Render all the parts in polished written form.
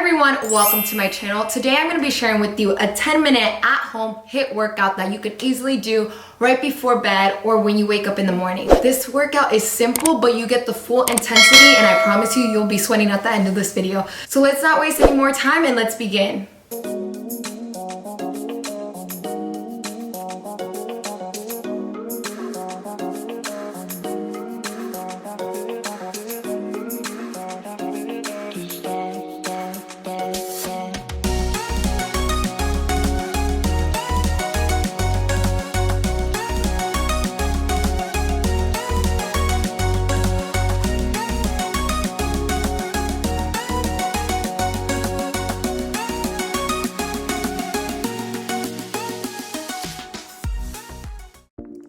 everyone, welcome to my channel. Today I'm going to be sharing with you a 10-minute at-home HIT workout that you could easily do right before bed or when you wake up in the morning. This workout is simple, but you get the full intensity, and I promise you, you'll be sweating at the end of this video. So let's not waste any more time and let's begin.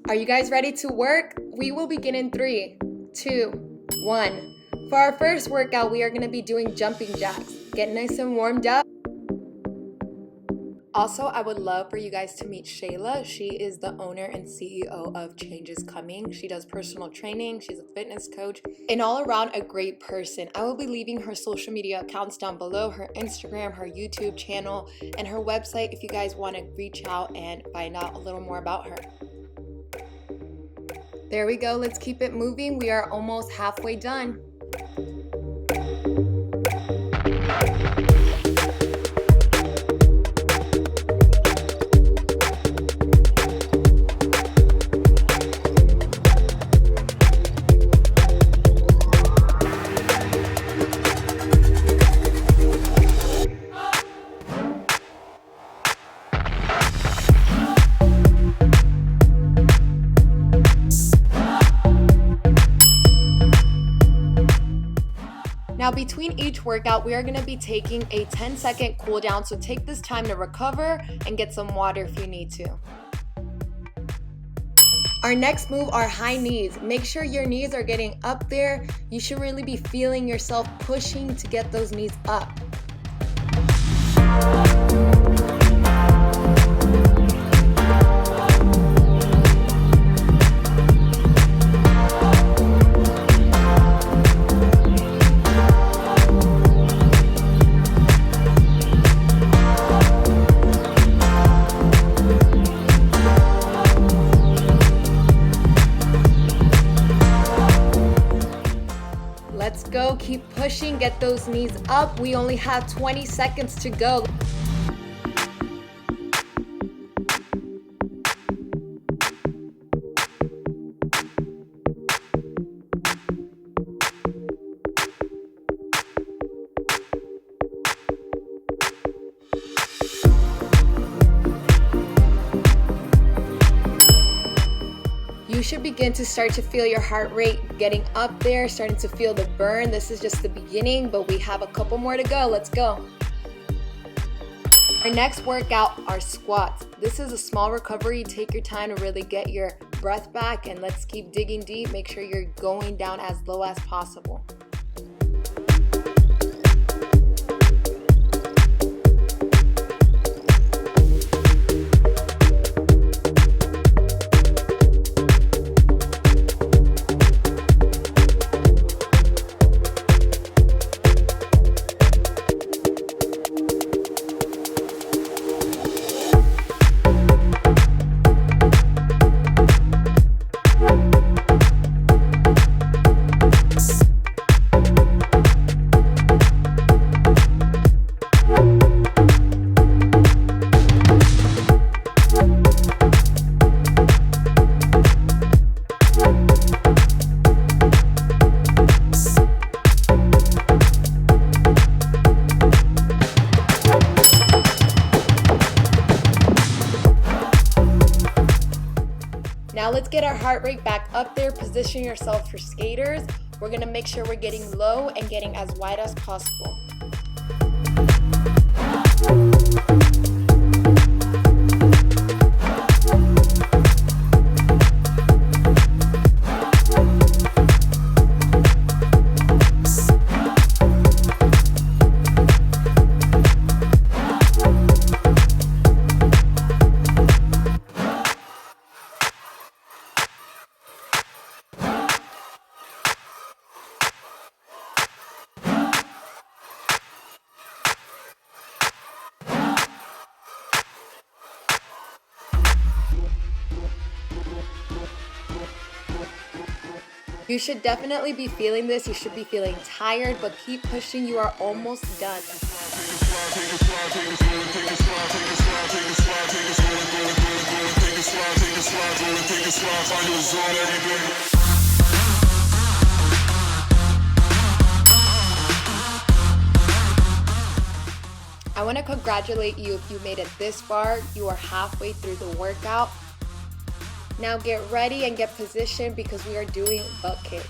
Are you guys ready to work? We will begin in 3, 2, 1. For our first workout, we are going to be doing jumping jacks. Get nice and warmed up. Also, I would love for you guys to meet Shayla. She is the owner and CEO of Change is Coming. She does personal training. She's a fitness coach and all around a great person. I will be leaving her social media accounts down below, her Instagram, her YouTube channel, and her website if you guys want to reach out and find out a little more about her. There we go, let's keep it moving. We are almost halfway done. Now between each workout, we are going to be taking a 10-second cool down, so take this time to recover and get some water if you need to. Our next move are high knees. Make sure your knees are getting up there. You should really be feeling yourself pushing to get those knees up. Let's go, keep pushing, get those knees up. We only have 20 seconds to go. You should begin to start to feel your heart rate getting up there, starting to feel the burn. This is just the beginning, but we have a couple more to go. Let's go. Our next workout are squats. This is a small recovery. Take your time to really get your breath back, and let's keep digging deep. Make sure you're going down as low as possible. Now let's get our heart rate back up there. Position yourself for skaters. We're gonna make sure we're getting low and getting as wide as possible. You should definitely be feeling this. You should be feeling tired, but keep pushing. You are almost done. I want to congratulate you if you made it this far. You are halfway through the workout. Now get ready and get positioned because we are doing butt kicks.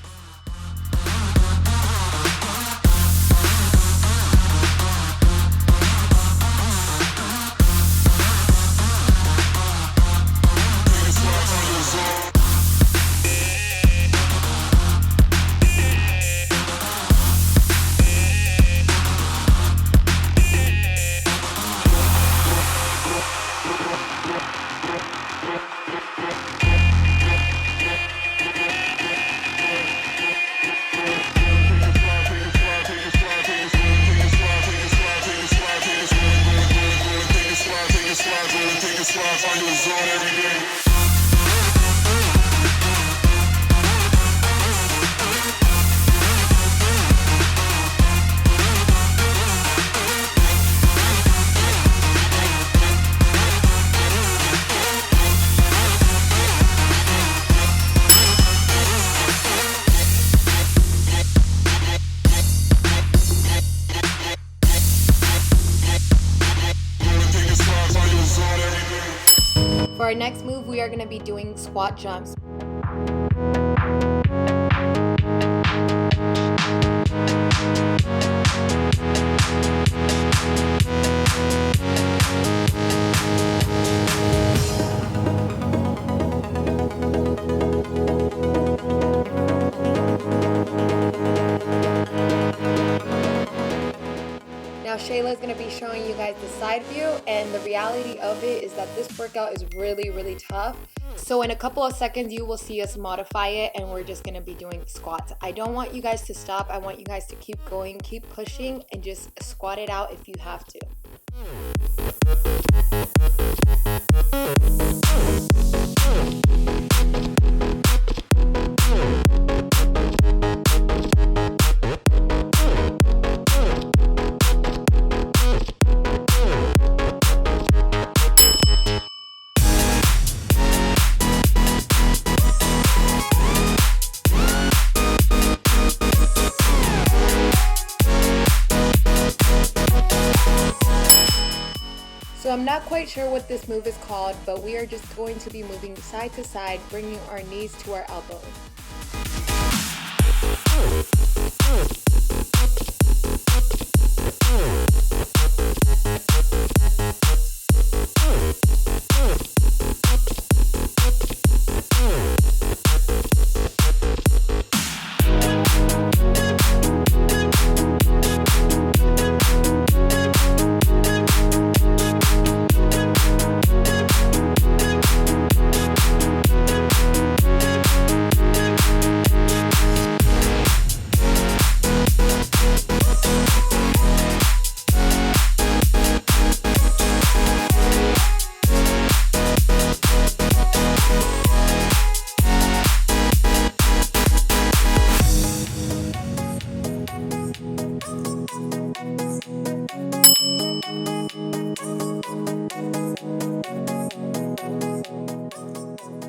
For our next move, we are going to be doing squat jumps. Now Shayla is going to be showing you guys the side view, and the reality of it is that this workout is really, really tough. So in a couple of seconds, you will see us modify it, and we're just going to be doing squats. I don't want you guys to stop. I want you guys to keep going, keep pushing, and just squat it out if you have to. So I'm not quite sure what this move is called, but we are just going to be moving side to side, bringing our knees to our elbows.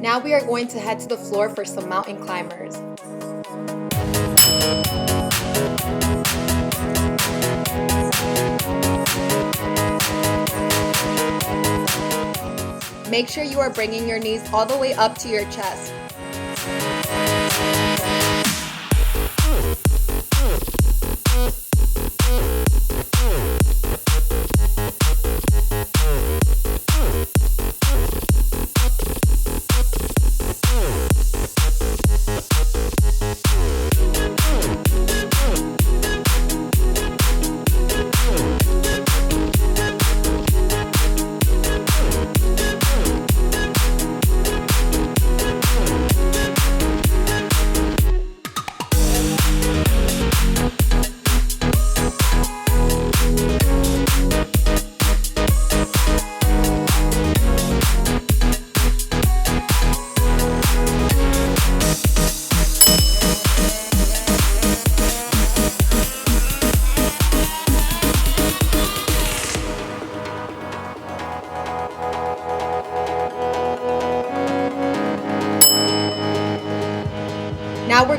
Now we are going to head to the floor for some mountain climbers. Make sure you are bringing your knees all the way up to your chest.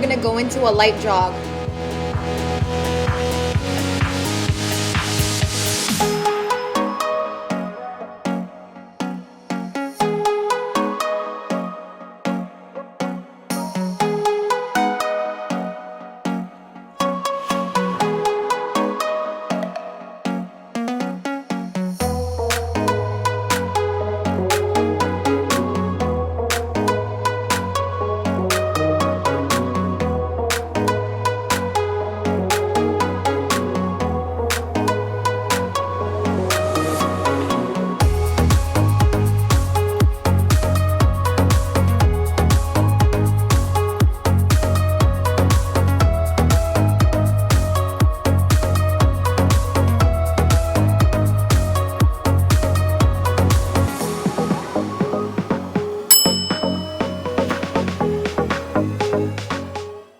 gonna go into a light jog.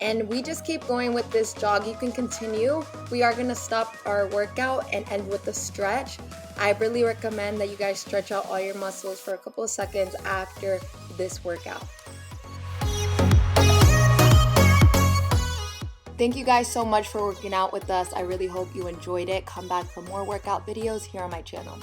And we just keep going with this jog. You can continue. We are gonna stop our workout and end with a stretch. I really recommend that you guys stretch out all your muscles for a couple of seconds after this workout. Thank you guys so much for working out with us. I really hope you enjoyed it. Come back for more workout videos here on my channel.